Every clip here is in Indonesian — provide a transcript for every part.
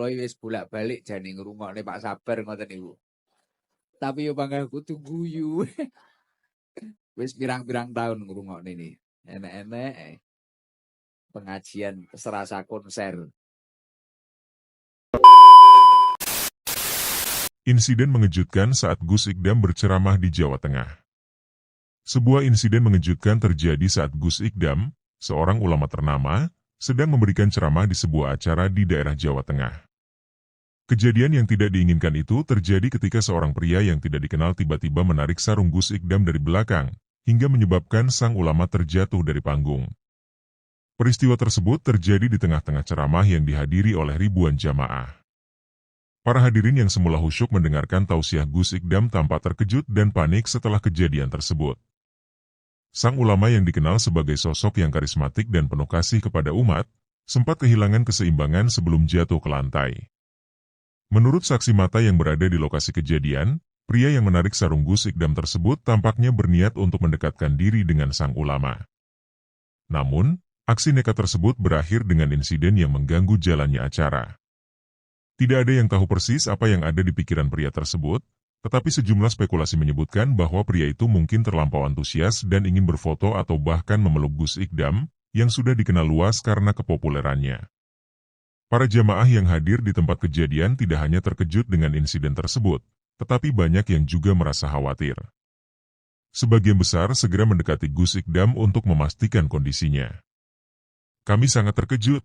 kula wis bolak-balik jane ngrungokne Pak Sabar ngoten niku. Tapi yo bangga kudu guyu. Wis pirang-pirang tahun ngrungokne ini. Enek-enek pengajian serasa konser. Insiden mengejutkan saat Gus Ikdam berceramah di Jawa Tengah. Sebuah insiden mengejutkan terjadi saat Gus Ikdam, seorang ulama ternama, sedang memberikan ceramah di sebuah acara di daerah Jawa Tengah. Kejadian yang tidak diinginkan itu terjadi ketika seorang pria yang tidak dikenal tiba-tiba menarik sarung Gus Ikdam dari belakang, hingga menyebabkan sang ulama terjatuh dari panggung. Peristiwa tersebut terjadi di tengah-tengah ceramah yang dihadiri oleh ribuan jamaah. Para hadirin yang semula khusyuk mendengarkan tausiah Gus Ikdam tampak terkejut dan panik setelah kejadian tersebut. Sang ulama yang dikenal sebagai sosok yang karismatik dan penuh kasih kepada umat, sempat kehilangan keseimbangan sebelum jatuh ke lantai. Menurut saksi mata yang berada di lokasi kejadian, pria yang menarik sarung Gus Ikdam tersebut tampaknya berniat untuk mendekatkan diri dengan sang ulama. Namun, aksi nekat tersebut berakhir dengan insiden yang mengganggu jalannya acara. Tidak ada yang tahu persis apa yang ada di pikiran pria tersebut, tetapi sejumlah spekulasi menyebutkan bahwa pria itu mungkin terlampau antusias dan ingin berfoto atau bahkan memeluk Gus Ikdam, yang sudah dikenal luas karena kepopulerannya. Para jamaah yang hadir di tempat kejadian tidak hanya terkejut dengan insiden tersebut, tetapi banyak yang juga merasa khawatir. Sebagian besar segera mendekati Gus Ikdam untuk memastikan kondisinya. Kami sangat terkejut.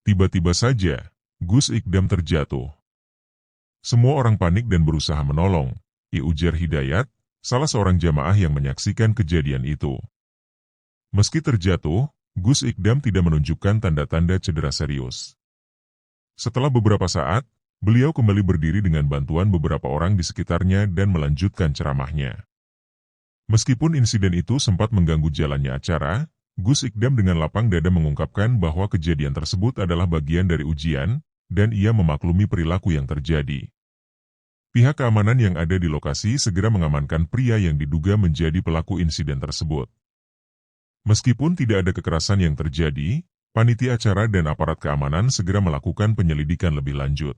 Tiba-tiba saja, Gus Ikdam terjatuh. Semua orang panik dan berusaha menolong, ujar Hidayat, salah seorang jamaah yang menyaksikan kejadian itu. Meski terjatuh, Gus Ikdam tidak menunjukkan tanda-tanda cedera serius. Setelah beberapa saat, beliau kembali berdiri dengan bantuan beberapa orang di sekitarnya dan melanjutkan ceramahnya. Meskipun insiden itu sempat mengganggu jalannya acara, Gus Ikdam dengan lapang dada mengungkapkan bahwa kejadian tersebut adalah bagian dari ujian, dan ia memaklumi perilaku yang terjadi. Pihak keamanan yang ada di lokasi segera mengamankan pria yang diduga menjadi pelaku insiden tersebut. Meskipun tidak ada kekerasan yang terjadi, panitia acara dan aparat keamanan segera melakukan penyelidikan lebih lanjut.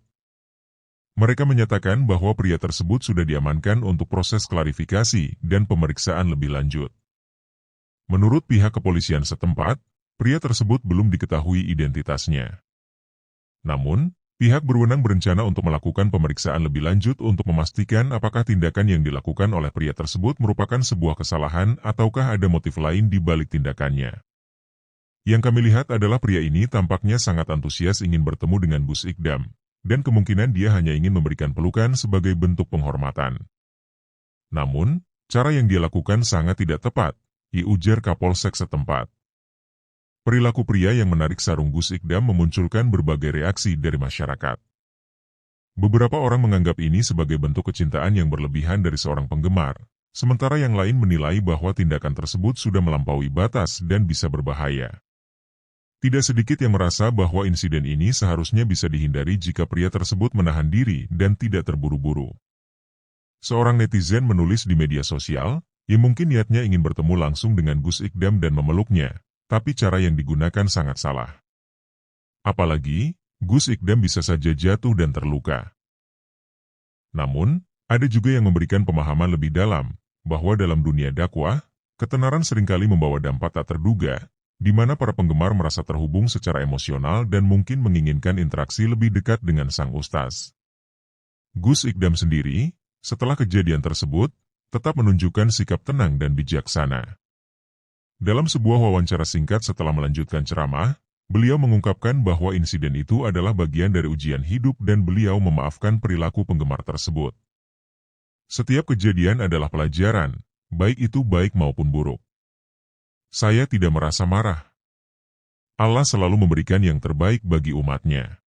Mereka menyatakan bahwa pria tersebut sudah diamankan untuk proses klarifikasi dan pemeriksaan lebih lanjut. Menurut pihak kepolisian setempat, pria tersebut belum diketahui identitasnya. Namun, pihak berwenang berencana untuk melakukan pemeriksaan lebih lanjut untuk memastikan apakah tindakan yang dilakukan oleh pria tersebut merupakan sebuah kesalahan ataukah ada motif lain di balik tindakannya. Yang kami lihat adalah pria ini tampaknya sangat antusias ingin bertemu dengan Gus Ikdam, dan kemungkinan dia hanya ingin memberikan pelukan sebagai bentuk penghormatan. Namun, cara yang dia lakukan sangat tidak tepat, ujar Kapolsek setempat. Perilaku pria yang menarik sarung Gus Ikdam memunculkan berbagai reaksi dari masyarakat. Beberapa orang menganggap ini sebagai bentuk kecintaan yang berlebihan dari seorang penggemar, sementara yang lain menilai bahwa tindakan tersebut sudah melampaui batas dan bisa berbahaya. Tidak sedikit yang merasa bahwa insiden ini seharusnya bisa dihindari jika pria tersebut menahan diri dan tidak terburu-buru. Seorang netizen menulis di media sosial, yang mungkin niatnya ingin bertemu langsung dengan Gus Ikdam dan memeluknya, tapi cara yang digunakan sangat salah. Apalagi, Gus Ikdam bisa saja jatuh dan terluka. Namun, ada juga yang memberikan pemahaman lebih dalam, bahwa dalam dunia dakwah, ketenaran seringkali membawa dampak tak terduga, di mana para penggemar merasa terhubung secara emosional dan mungkin menginginkan interaksi lebih dekat dengan sang ustaz. Gus Ikdam sendiri, setelah kejadian tersebut, tetap menunjukkan sikap tenang dan bijaksana. Dalam sebuah wawancara singkat setelah melanjutkan ceramah, beliau mengungkapkan bahwa insiden itu adalah bagian dari ujian hidup dan beliau memaafkan perilaku penggemar tersebut. Setiap kejadian adalah pelajaran, baik itu baik maupun buruk. Saya tidak merasa marah. Allah selalu memberikan yang terbaik bagi umatnya.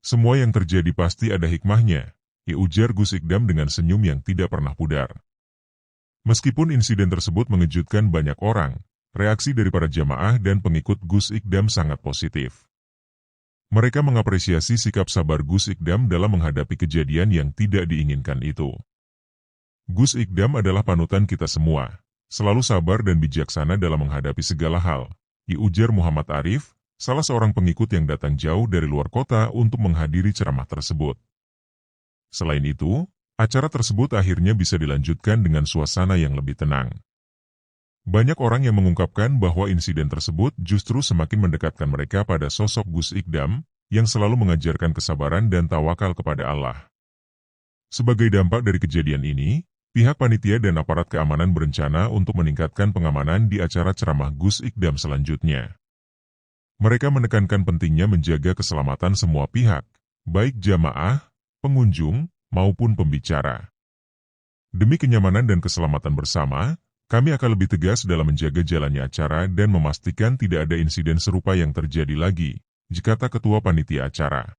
Semua yang terjadi pasti ada hikmahnya, ujar Gus Ikdam dengan senyum yang tidak pernah pudar. Meskipun insiden tersebut mengejutkan banyak orang, reaksi dari para jamaah dan pengikut Gus Ikdam sangat positif. Mereka mengapresiasi sikap sabar Gus Ikdam dalam menghadapi kejadian yang tidak diinginkan itu. Gus Ikdam adalah panutan kita semua, selalu sabar dan bijaksana dalam menghadapi segala hal, ujar Muhammad Arif, salah seorang pengikut yang datang jauh dari luar kota untuk menghadiri ceramah tersebut. Selain itu, acara tersebut akhirnya bisa dilanjutkan dengan suasana yang lebih tenang. Banyak orang yang mengungkapkan bahwa insiden tersebut justru semakin mendekatkan mereka pada sosok Gus Ikdam, yang selalu mengajarkan kesabaran dan tawakal kepada Allah. Sebagai dampak dari kejadian ini, pihak panitia dan aparat keamanan berencana untuk meningkatkan pengamanan di acara ceramah Gus Ikdam selanjutnya. Mereka menekankan pentingnya menjaga keselamatan semua pihak, baik jamaah, pengunjung, maupun pembicara. Demi kenyamanan dan keselamatan bersama, kami akan lebih tegas dalam menjaga jalannya acara dan memastikan tidak ada insiden serupa yang terjadi lagi, kata Ketua Panitia Acara.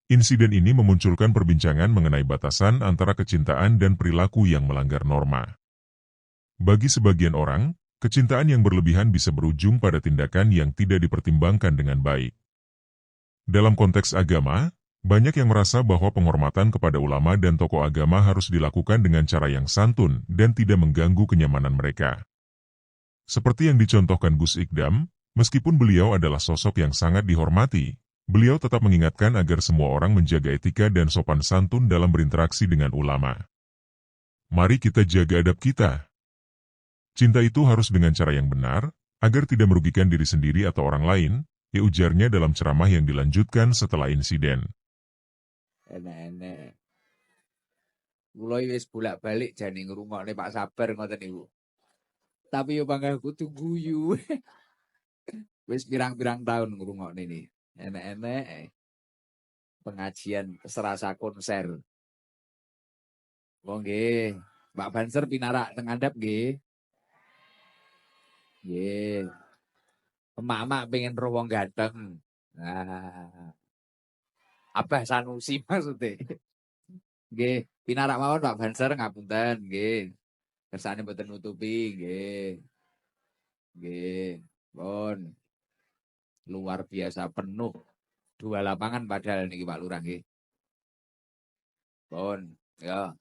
Insiden ini memunculkan perbincangan mengenai batasan antara kecintaan dan perilaku yang melanggar norma. Bagi sebagian orang, kecintaan yang berlebihan bisa berujung pada tindakan yang tidak dipertimbangkan dengan baik. Dalam konteks agama, banyak yang merasa bahwa penghormatan kepada ulama dan tokoh agama harus dilakukan dengan cara yang santun dan tidak mengganggu kenyamanan mereka. Seperti yang dicontohkan Gus Ikdam, meskipun beliau adalah sosok yang sangat dihormati, beliau tetap mengingatkan agar semua orang menjaga etika dan sopan santun dalam berinteraksi dengan ulama. Mari kita jaga adab kita. Cinta itu harus dengan cara yang benar, agar tidak merugikan diri sendiri atau orang lain, ujarnya dalam ceramah yang dilanjutkan setelah insiden. Enek-enek. Kula wis bolak-balik jane ngrungokne Pak Sabar ngoten niku. Tapi yo bangga kudu guyu. Wis pirang-pirang tahun ngrungokne ini. Enek-enek pengajian serasa konser. Oh nggih, Mbak Banser pinarak teng ngandhap nggih. Nggih. Emak-emak pengen roh wong ganteng. Nah, Abah Sanusi maksudnya. Nggih, pinarak mawon Pak Banser ngapunten nggih. Kersane mboten nutupi nggih. Nggih, pun luar biasa penuh. 2 lapangan padahal niki Pak Lurah nggih. Pun ya.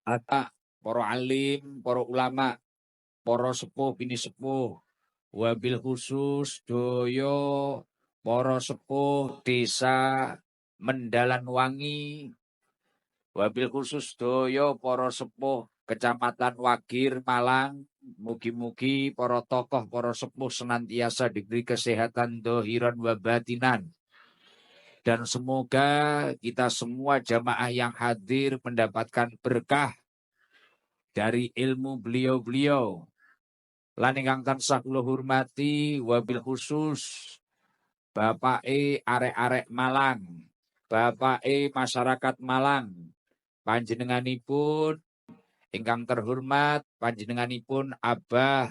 Ata para alim, para ulama, para sepuh bini sepuh, wabil khusus doyo para sepuh desa Mendalan Wangi, wabil khusus doyo para sepuh Kecamatan Wagir Malang. Mugi-mugi para tokoh, para sepuh senantiasa diberi kesehatan dohiran wa batinan. Dan semoga kita semua jamaah yang hadir mendapatkan berkah dari ilmu beliau-beliau. Lan ingkang tansah kula hormati wabil khusus Bapak arek-arek Malang, Bapak masyarakat Malang, panjenenganipun ingkang terhormat, panjenenganipun Abah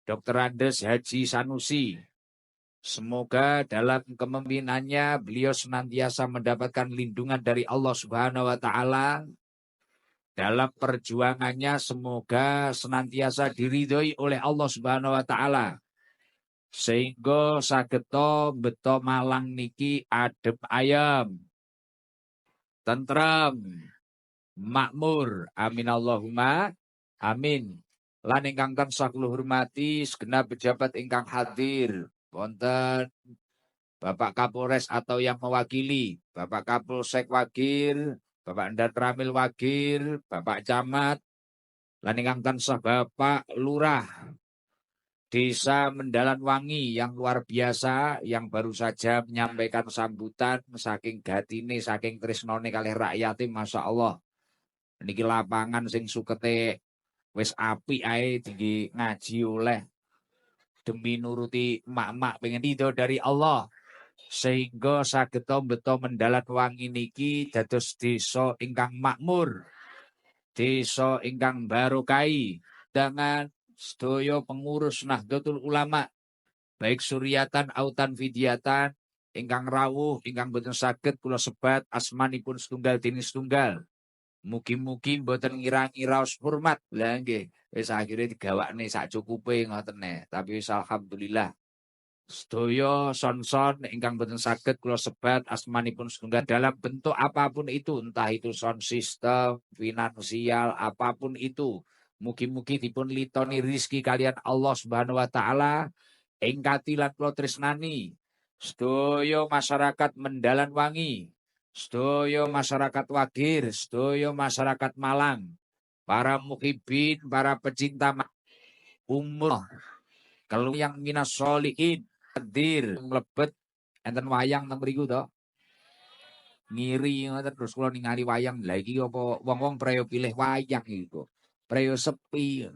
Dr. Andes Haji Sanusi. Semoga dalam kepemimpinannya beliau senantiasa mendapatkan lindungan dari Allah Subhanahu wa taala. Dalam perjuangannya semoga senantiasa diridhoi oleh Allah Subhanahu wa taala. Sehingga sageta beto Malang niki adem ayem, tentrem, makmur. Amin Allahumma amin. Lan ingkang tansah kula hormati segenap pejabat ingkang hadir. Wonten Bapak Kapolres atau yang mewakili, Bapak Kapolsek Wagir, Bapak Endat Ramil Wagir, Bapak Camat, lan ingkang tansah Bapak Lurah Desa Mendalan Wangi yang luar biasa, yang baru saja menyampaikan sambutan saking gatine, saking tresnone kalih rakyate, Masya Allah. Niki lapangan sing sukete wis apik ae tinggi ngaji oleh demi nuruti emak-emak pengen ridho dari Allah. Sehingga sageta beto Mendalan Wangi niki dados desa ingkang makmur, desa ingkang barokai dengan sedaya pengurus Nahdlatul Ulama, baik suryatan autan vidyatan, ingkang rawuh, ingkang boten saged kula sebat asmanipun setunggal dene setunggal. Mugi-mugi mboten ngirangi raos hormat. Lah nggih, wis akhire digawakne sak cukupe ngoten ne. Tapi wis alhamdulillah. Sedaya son-son ingkang boten saged kula sebat asmanipun setunggal dalam bentuk apapun itu, entah itu sound system, finansial, apapun itu. Mugi-mugi dipun litoni rizki kalian Allah Subhanahu wa taala ing katilan kula tresnani. Sedaya masyarakat Mendalan Wangi, sedaya masyarakat Wagir, sedaya masyarakat Malang, para muhibin, para pecinta umur, kalau yang minas solihin, hadir mlebet enten wayang teng mriku to. Ngiri ngoten terus kula ningali wayang. Lah iki apa wong-wong preyo pilih wayang iku. Preyo sepi.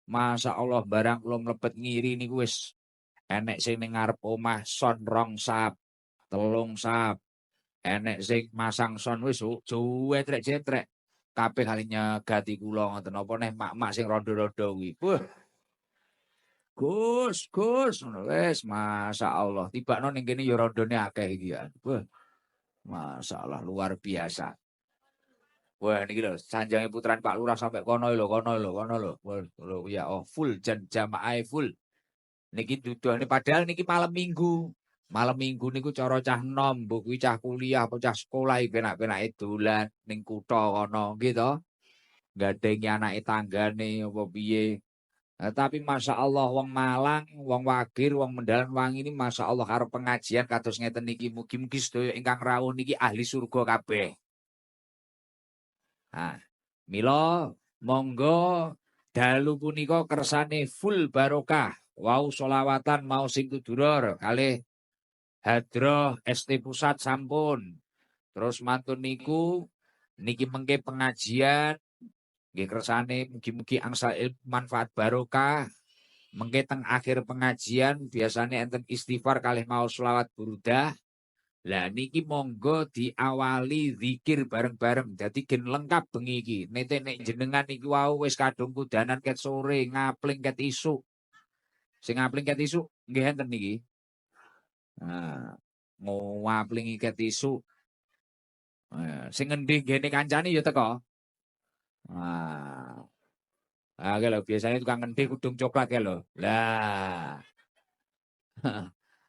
Masya Allah barang kula mlebet ngiri niku wis enek sing ning ngarep omah son 2 sap, 3 sap. Enek sing masang son wis jetrek-jetrek. Kabeh kali nyegati kula ngoten apa neh mak-mak sing rondo-rondo kuwi. Wah. Gus, ngono wis masyaallah. Tibakno ning kene ya rondone akeh iki ya. Wah. Masyaallah luar biasa. Wah niki lho sanjange puteran Pak Lurah sampai kono lho. Wah, ya oh full jamaah full. Niki duduhane padahal niki malam Minggu. Malam Minggu niku cara cah nom, mbok kuwi cah kuliah apa cah sekolah iki penak-penake dolan ning kutha kono nggih to. Gadengi anake tanggane apa piye. Nah, tapi Masya Allah wong Malang, wong Wagir, wong Mendalan Wangi ini Masya Allah karo pengajian kados ngeten niki mugi-mugi sedaya ingkang rawuh niki ahli surga kabeh. Nah, mila monggo dalu punika kersane full barokah. Wau sholawatan mau sing tudurur kalih Hadroh ST Pusat sampun. Terus mantun niku niki mengke pengajian nggih kersane mugi-mugi angsal ilmu manfaat barokah. Mengke teng akhir pengajian biasanya enten istighfar kalih mau selawat burudah. Lah niki monggo diawali zikir bareng-bareng. Dadi gen lengkap bengi iki. Nek jenengan iki wau wis kadung kudanan ket sore, ngapling ket isuk. Sing ngapling ket isuk nggih enten niki. Nah, ngapling ket isuk. Sing ngendi ngene kancane ya teko. Nah. Lho biasanya tukang ngendi kudung coklat ya lho. Lah.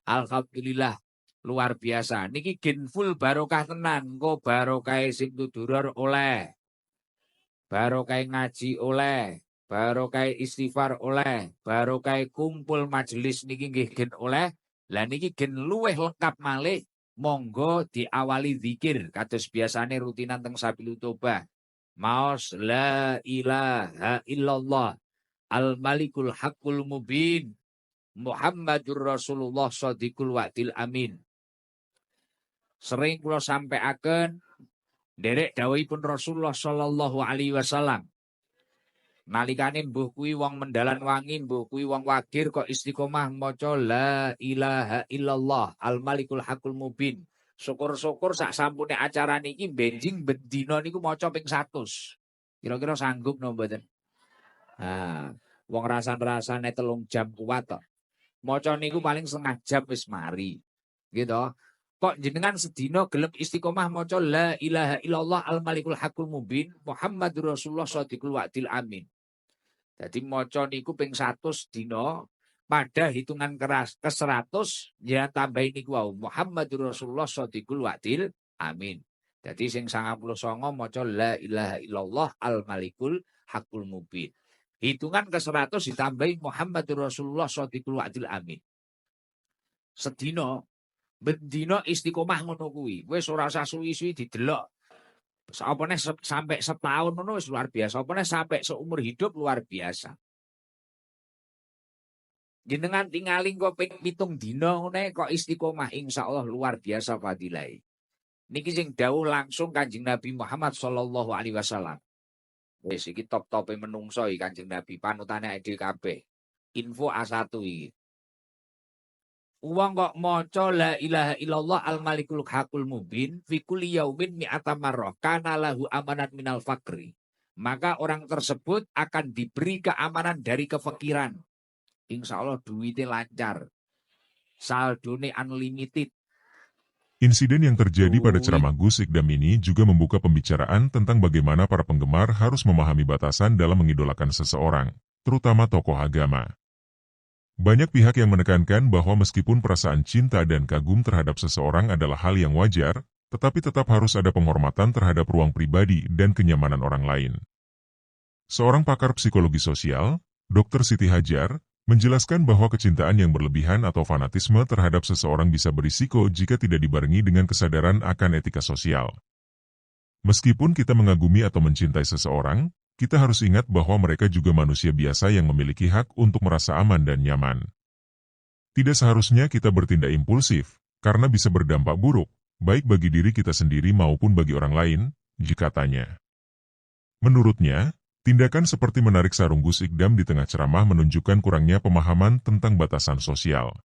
Alhamdulillah luar biasa. Niki gen full barokah tenan. Engko barokah sing tudurur oleh. Barokah ngaji oleh. Barokah istighfar oleh. Barokah kumpul majelis niki nggih gen oleh. Lah niki gen luweh lengkap malih. Monggo diawali zikir kados biasane rutinan teng Sabilul Toba. Maos la ilaha illallah al-malikul haqqul mubin Muhammadur Rasulullah shadiqul wa'dil amin. Sering kula sampaiaken nderek dawuhipun Rasulullah sallallahu alaihi wasallam. Nalikane mbuh kuwi wong Mendalan Wangi, mbuh kuwi wong Wagir kok istiqomah maca la ilaha illallah al-malikul haqqul mubin. Syukur-syukur sak sampune acara niki benjing bendina niku maca ping 100. Kira-kira sanggup no mboten? Nah, wong rasan-rasane 3 jam kuat to. Maca niku paling setengah jam wis mari. Gitu. Kok jenengan sedina gelem istiqomah maca la ilaha illallah al-malikul haqqul mubin Muhammadur Rasulullah shadiqul wa'dil amin. Jadi maca niku ping 100 dina pada hitungan keras ke 100 ya tambahin niku wau Muhammadur Rasulullah shadiqul wa'dil amin. Jadi sing 99 maca la ilaha illallah al malikul haqqul mubin. Hitungan ke 100 ditambahi Muhammadur Rasulullah shadiqul wa'dil amin. Sedina bendina istiqomah ngono kuwi. Wis ora usah suwi-suwi didelok. Apane sampai setahun ngono wis luar biasa. Apane sampai seumur hidup luar biasa. Jenengan tinggalin kok pitung dina ngene kok istiqomah insyaallah luar biasa fadilah. Niki sing dawuh langsung Kanjeng Nabi Muhammad sallallahu alaihi wasallam. Wis iki top-tope menungso iki Kanjeng Nabi panutane dhewe kabeh. Info A1 iki. Wong kok maca la ilaha illallah al malikul haqqul mubin fi kulli yaumin mi'ata marrah kana lahu amanat minal faqri. Maka orang tersebut akan diberi keamanan dari kefakiran. Insya Allah duitnya lancar. Saldone unlimited. Insiden yang terjadi pada ceramah Gus Ikdam ini juga membuka pembicaraan tentang bagaimana para penggemar harus memahami batasan dalam mengidolakan seseorang, terutama tokoh agama. Banyak pihak yang menekankan bahwa meskipun perasaan cinta dan kagum terhadap seseorang adalah hal yang wajar, tetapi tetap harus ada penghormatan terhadap ruang pribadi dan kenyamanan orang lain. Seorang pakar psikologi sosial, Dr. Siti Hajar, menjelaskan bahwa kecintaan yang berlebihan atau fanatisme terhadap seseorang bisa berisiko jika tidak dibarengi dengan kesadaran akan etika sosial. Meskipun kita mengagumi atau mencintai seseorang, kita harus ingat bahwa mereka juga manusia biasa yang memiliki hak untuk merasa aman dan nyaman. Tidak seharusnya kita bertindak impulsif, karena bisa berdampak buruk, baik bagi diri kita sendiri maupun bagi orang lain, katanya. Menurutnya, tindakan seperti menarik sarung Gus Ikdam di tengah ceramah menunjukkan kurangnya pemahaman tentang batasan sosial.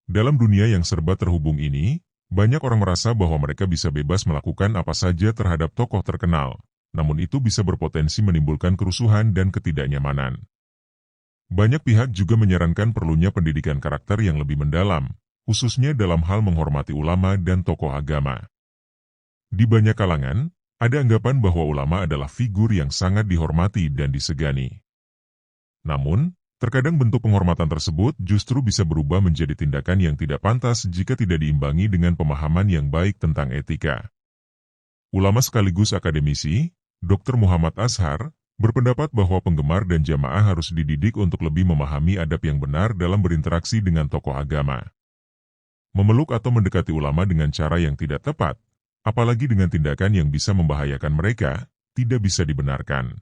Dalam dunia yang serba terhubung ini, banyak orang merasa bahwa mereka bisa bebas melakukan apa saja terhadap tokoh terkenal, namun itu bisa berpotensi menimbulkan kerusuhan dan ketidaknyamanan. Banyak pihak juga menyarankan perlunya pendidikan karakter yang lebih mendalam, khususnya dalam hal menghormati ulama dan tokoh agama. Di banyak kalangan, ada anggapan bahwa ulama adalah figur yang sangat dihormati dan disegani. Namun, terkadang bentuk penghormatan tersebut justru bisa berubah menjadi tindakan yang tidak pantas jika tidak diimbangi dengan pemahaman yang baik tentang etika. Ulama sekaligus akademisi, Dr. Muhammad Azhar, berpendapat bahwa penggemar dan jamaah harus dididik untuk lebih memahami adab yang benar dalam berinteraksi dengan tokoh agama. Memeluk atau mendekati ulama dengan cara yang tidak tepat, apalagi dengan tindakan yang bisa membahayakan mereka, tidak bisa dibenarkan.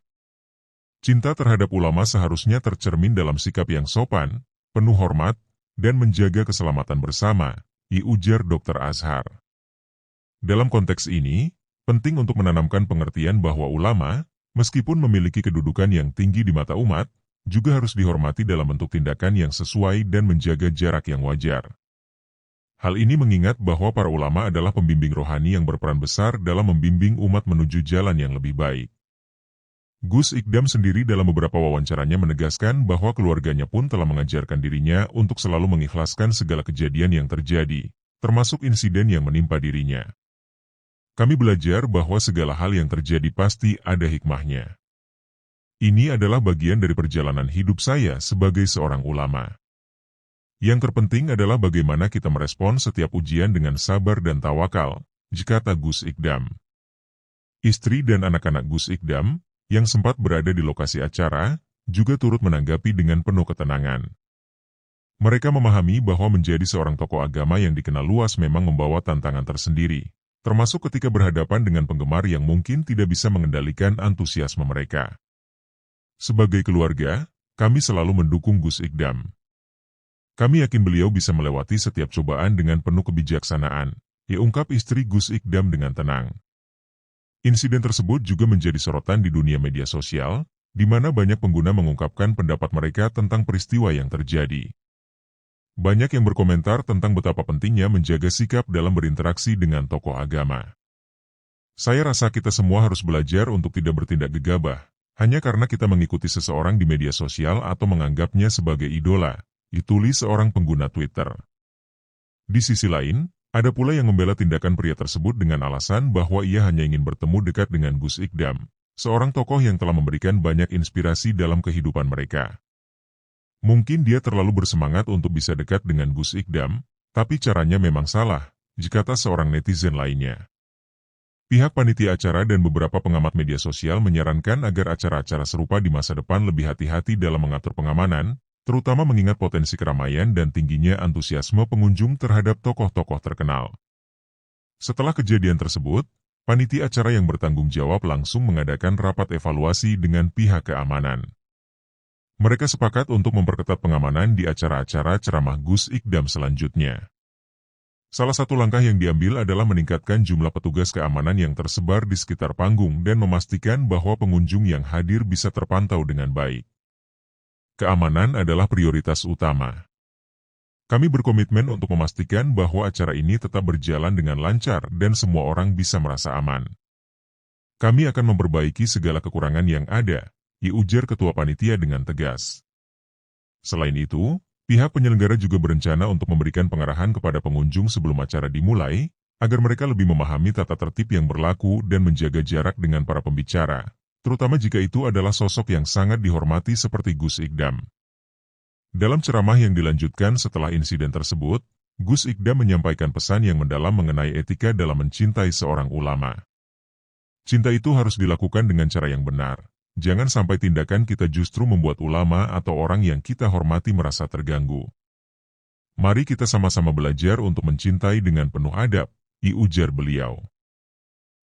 Cinta terhadap ulama seharusnya tercermin dalam sikap yang sopan, penuh hormat, dan menjaga keselamatan bersama, ujar Dr. Azhar. Dalam konteks ini, penting untuk menanamkan pengertian bahwa ulama, meskipun memiliki kedudukan yang tinggi di mata umat, juga harus dihormati dalam bentuk tindakan yang sesuai dan menjaga jarak yang wajar. Hal ini mengingat bahwa para ulama adalah pembimbing rohani yang berperan besar dalam membimbing umat menuju jalan yang lebih baik. Gus Ikdam sendiri dalam beberapa wawancaranya menegaskan bahwa keluarganya pun telah mengajarkan dirinya untuk selalu mengikhlaskan segala kejadian yang terjadi, termasuk insiden yang menimpa dirinya. Kami belajar bahwa segala hal yang terjadi pasti ada hikmahnya. Ini adalah bagian dari perjalanan hidup saya sebagai seorang ulama. Yang terpenting adalah bagaimana kita merespon setiap ujian dengan sabar dan tawakal, kata Gus Ikdam. Istri dan anak-anak Gus Ikdam, yang sempat berada di lokasi acara, juga turut menanggapi dengan penuh ketenangan. Mereka memahami bahwa menjadi seorang tokoh agama yang dikenal luas memang membawa tantangan tersendiri, termasuk ketika berhadapan dengan penggemar yang mungkin tidak bisa mengendalikan antusiasme mereka. Sebagai keluarga, kami selalu mendukung Gus Ikdam. Kami yakin beliau bisa melewati setiap cobaan dengan penuh kebijaksanaan, ungkap istri Gus Ikdam dengan tenang. Insiden tersebut juga menjadi sorotan di dunia media sosial, di mana banyak pengguna mengungkapkan pendapat mereka tentang peristiwa yang terjadi. Banyak yang berkomentar tentang betapa pentingnya menjaga sikap dalam berinteraksi dengan tokoh agama. Saya rasa kita semua harus belajar untuk tidak bertindak gegabah, hanya karena kita mengikuti seseorang di media sosial atau menganggapnya sebagai idola, ditulis seorang pengguna Twitter. Di sisi lain, ada pula yang membela tindakan pria tersebut dengan alasan bahwa ia hanya ingin bertemu dekat dengan Gus Ikdam, seorang tokoh yang telah memberikan banyak inspirasi dalam kehidupan mereka. Mungkin dia terlalu bersemangat untuk bisa dekat dengan Gus Ikdam, tapi caranya memang salah, kata seorang netizen lainnya. Pihak panitia acara dan beberapa pengamat media sosial menyarankan agar acara-acara serupa di masa depan lebih hati-hati dalam mengatur pengamanan, terutama mengingat potensi keramaian dan tingginya antusiasme pengunjung terhadap tokoh-tokoh terkenal. Setelah kejadian tersebut, panitia acara yang bertanggung jawab langsung mengadakan rapat evaluasi dengan pihak keamanan. Mereka sepakat untuk memperketat pengamanan di acara-acara ceramah Gus Ikdam selanjutnya. Salah satu langkah yang diambil adalah meningkatkan jumlah petugas keamanan yang tersebar di sekitar panggung dan memastikan bahwa pengunjung yang hadir bisa terpantau dengan baik. Keamanan adalah prioritas utama. Kami berkomitmen untuk memastikan bahwa acara ini tetap berjalan dengan lancar dan semua orang bisa merasa aman. Kami akan memperbaiki segala kekurangan yang ada, ujar ketua panitia dengan tegas. Selain itu, pihak penyelenggara juga berencana untuk memberikan pengarahan kepada pengunjung sebelum acara dimulai, agar mereka lebih memahami tata tertib yang berlaku dan menjaga jarak dengan para pembicara, terutama jika itu adalah sosok yang sangat dihormati seperti Gus Ikdam. Dalam ceramah yang dilanjutkan setelah insiden tersebut, Gus Ikdam menyampaikan pesan yang mendalam mengenai etika dalam mencintai seorang ulama. Cinta itu harus dilakukan dengan cara yang benar, jangan sampai tindakan kita justru membuat ulama atau orang yang kita hormati merasa terganggu. Mari kita sama-sama belajar untuk mencintai dengan penuh adab, ujar beliau.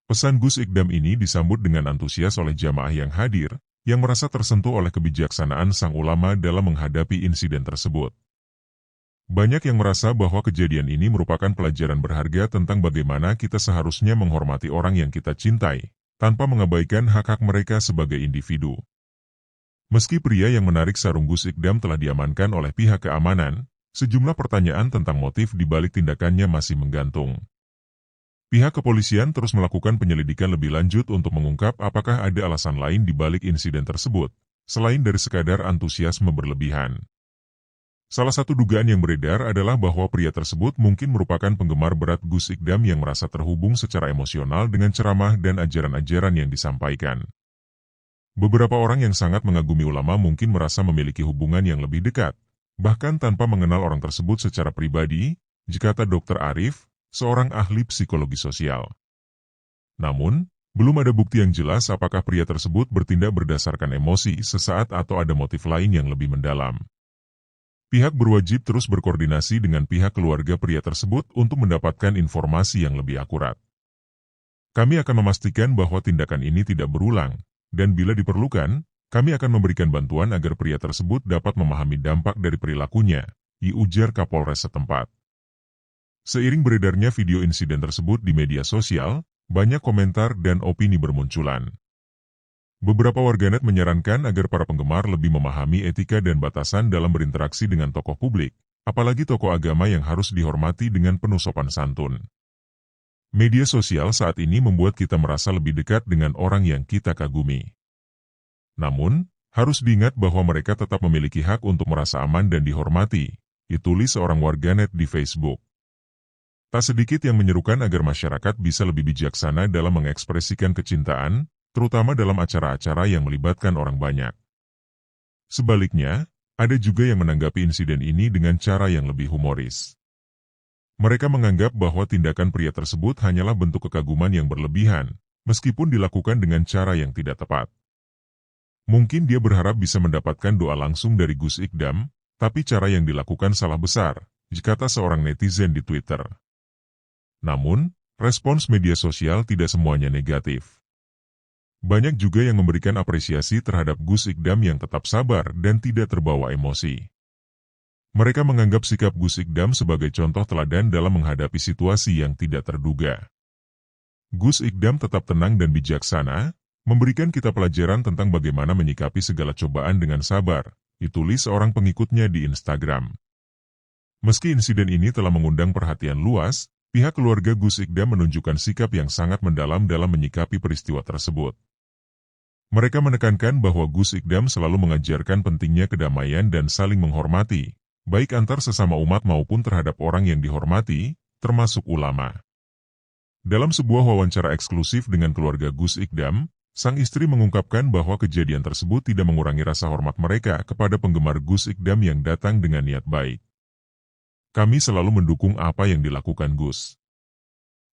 Pesan Gus Ikdam ini disambut dengan antusias oleh jamaah yang hadir, yang merasa tersentuh oleh kebijaksanaan sang ulama dalam menghadapi insiden tersebut. Banyak yang merasa bahwa kejadian ini merupakan pelajaran berharga tentang bagaimana kita seharusnya menghormati orang yang kita cintai, tanpa mengabaikan hak-hak mereka sebagai individu. Meski pria yang menarik sarung Gus Ikdam telah diamankan oleh pihak keamanan, sejumlah pertanyaan tentang motif di balik tindakannya masih menggantung. Pihak kepolisian terus melakukan penyelidikan lebih lanjut untuk mengungkap apakah ada alasan lain di balik insiden tersebut, selain dari sekadar antusiasme berlebihan. Salah satu dugaan yang beredar adalah bahwa pria tersebut mungkin merupakan penggemar berat Gus Ikdam yang merasa terhubung secara emosional dengan ceramah dan ajaran-ajaran yang disampaikan. Beberapa orang yang sangat mengagumi ulama mungkin merasa memiliki hubungan yang lebih dekat, bahkan tanpa mengenal orang tersebut secara pribadi, kata Dr. Arif, seorang ahli psikologi sosial. Namun, belum ada bukti yang jelas apakah pria tersebut bertindak berdasarkan emosi sesaat atau ada motif lain yang lebih mendalam. Pihak berwajib terus berkoordinasi dengan pihak keluarga pria tersebut untuk mendapatkan informasi yang lebih akurat. Kami akan memastikan bahwa tindakan ini tidak berulang, dan bila diperlukan, kami akan memberikan bantuan agar pria tersebut dapat memahami dampak dari perilakunya, ujar Kapolres setempat. Seiring beredarnya video insiden tersebut di media sosial, banyak komentar dan opini bermunculan. Beberapa warganet menyarankan agar para penggemar lebih memahami etika dan batasan dalam berinteraksi dengan tokoh publik, apalagi tokoh agama yang harus dihormati dengan penuh sopan santun. Media sosial saat ini membuat kita merasa lebih dekat dengan orang yang kita kagumi. Namun, harus diingat bahwa mereka tetap memiliki hak untuk merasa aman dan dihormati, ditulis seorang warganet di Facebook. Tak sedikit yang menyerukan agar masyarakat bisa lebih bijaksana dalam mengekspresikan kecintaan, terutama dalam acara-acara yang melibatkan orang banyak. Sebaliknya, ada juga yang menanggapi insiden ini dengan cara yang lebih humoris. Mereka menganggap bahwa tindakan pria tersebut hanyalah bentuk kekaguman yang berlebihan, meskipun dilakukan dengan cara yang tidak tepat. Mungkin dia berharap bisa mendapatkan doa langsung dari Gus Ikdam, tapi cara yang dilakukan salah besar, kata seorang netizen di Twitter. Namun, respons media sosial tidak semuanya negatif. Banyak juga yang memberikan apresiasi terhadap Gus Ikdam yang tetap sabar dan tidak terbawa emosi. Mereka menganggap sikap Gus Ikdam sebagai contoh teladan dalam menghadapi situasi yang tidak terduga. Gus Ikdam tetap tenang dan bijaksana, memberikan kita pelajaran tentang bagaimana menyikapi segala cobaan dengan sabar, ditulis seorang pengikutnya di Instagram. Meski insiden ini telah mengundang perhatian luas, pihak keluarga Gus Ikdam menunjukkan sikap yang sangat mendalam dalam menyikapi peristiwa tersebut. Mereka menekankan bahwa Gus Ikdam selalu mengajarkan pentingnya kedamaian dan saling menghormati, baik antar sesama umat maupun terhadap orang yang dihormati, termasuk ulama. Dalam sebuah wawancara eksklusif dengan keluarga Gus Ikdam, sang istri mengungkapkan bahwa kejadian tersebut tidak mengurangi rasa hormat mereka kepada penggemar Gus Ikdam yang datang dengan niat baik. Kami selalu mendukung apa yang dilakukan Gus.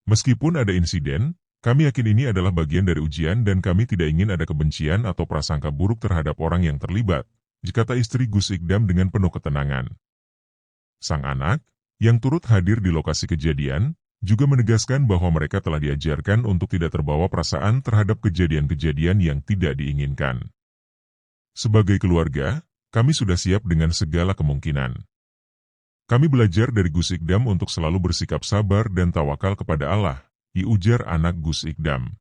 Meskipun ada insiden, kami yakin ini adalah bagian dari ujian dan kami tidak ingin ada kebencian atau prasangka buruk terhadap orang yang terlibat, kata istri Gus Ikdam dengan penuh ketenangan. Sang anak, yang turut hadir di lokasi kejadian, juga menegaskan bahwa mereka telah diajarkan untuk tidak terbawa perasaan terhadap kejadian-kejadian yang tidak diinginkan. Sebagai keluarga, kami sudah siap dengan segala kemungkinan. Kami belajar dari Gus Ikdam untuk selalu bersikap sabar dan tawakal kepada Allah, ujar anak Gus Ikdam.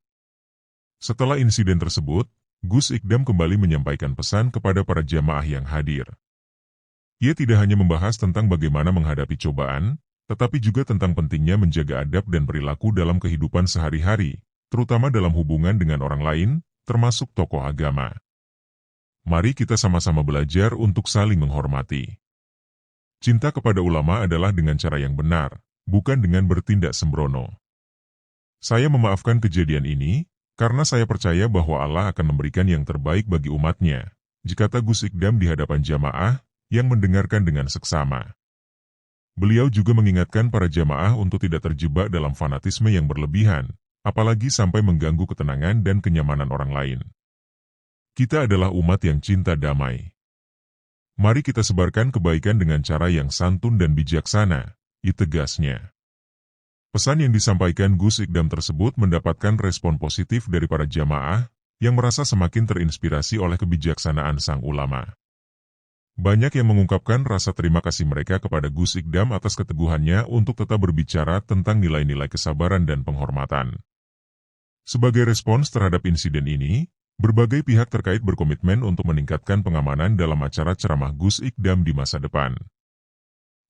Setelah insiden tersebut, Gus Ikdam kembali menyampaikan pesan kepada para jamaah yang hadir. Ia tidak hanya membahas tentang bagaimana menghadapi cobaan, tetapi juga tentang pentingnya menjaga adab dan perilaku dalam kehidupan sehari-hari, terutama dalam hubungan dengan orang lain, termasuk tokoh agama. Mari kita sama-sama belajar untuk saling menghormati. Cinta kepada ulama adalah dengan cara yang benar, bukan dengan bertindak sembrono. Saya memaafkan kejadian ini, karena saya percaya bahwa Allah akan memberikan yang terbaik bagi umatnya, kata Gus Ikdam di hadapan jamaah, yang mendengarkan dengan seksama. Beliau juga mengingatkan para jamaah untuk tidak terjebak dalam fanatisme yang berlebihan, apalagi sampai mengganggu ketenangan dan kenyamanan orang lain. Kita adalah umat yang cinta damai. Mari kita sebarkan kebaikan dengan cara yang santun dan bijaksana, tegasnya. Pesan yang disampaikan Gus Ikdam tersebut mendapatkan respon positif dari para jamaah yang merasa semakin terinspirasi oleh kebijaksanaan sang ulama. Banyak yang mengungkapkan rasa terima kasih mereka kepada Gus Ikdam atas keteguhannya untuk tetap berbicara tentang nilai-nilai kesabaran dan penghormatan. Sebagai respons terhadap insiden ini, berbagai pihak terkait berkomitmen untuk meningkatkan pengamanan dalam acara ceramah Gus Ikdam di masa depan.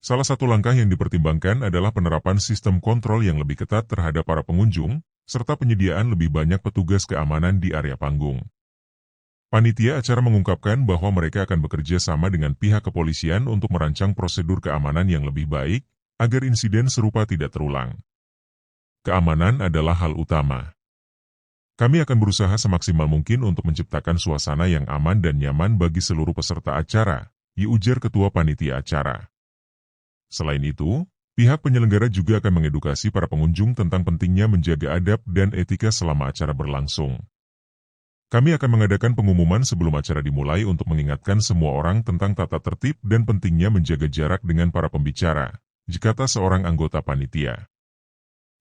Salah satu langkah yang dipertimbangkan adalah penerapan sistem kontrol yang lebih ketat terhadap para pengunjung, serta penyediaan lebih banyak petugas keamanan di area panggung. Panitia acara mengungkapkan bahwa mereka akan bekerja sama dengan pihak kepolisian untuk merancang prosedur keamanan yang lebih baik, agar insiden serupa tidak terulang. Keamanan adalah hal utama. Kami akan berusaha semaksimal mungkin untuk menciptakan suasana yang aman dan nyaman bagi seluruh peserta acara, ujar Ketua Panitia Acara. Selain itu, pihak penyelenggara juga akan mengedukasi para pengunjung tentang pentingnya menjaga adab dan etika selama acara berlangsung. Kami akan mengadakan pengumuman sebelum acara dimulai untuk mengingatkan semua orang tentang tata tertib dan pentingnya menjaga jarak dengan para pembicara, kata seorang anggota panitia.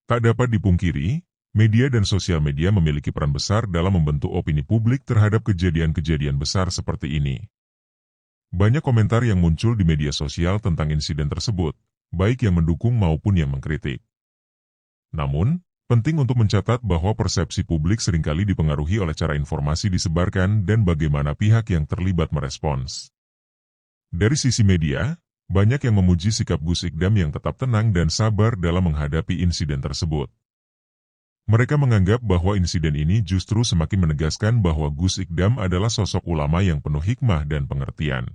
Tak dapat dipungkiri, media dan sosial media memiliki peran besar dalam membentuk opini publik terhadap kejadian-kejadian besar seperti ini. Banyak komentar yang muncul di media sosial tentang insiden tersebut, baik yang mendukung maupun yang mengkritik. Namun, penting untuk mencatat bahwa persepsi publik seringkali dipengaruhi oleh cara informasi disebarkan dan bagaimana pihak yang terlibat merespons. Dari sisi media, banyak yang memuji sikap Gus Ikdam yang tetap tenang dan sabar dalam menghadapi insiden tersebut. Mereka menganggap bahwa insiden ini justru semakin menegaskan bahwa Gus Ikdam adalah sosok ulama yang penuh hikmah dan pengertian.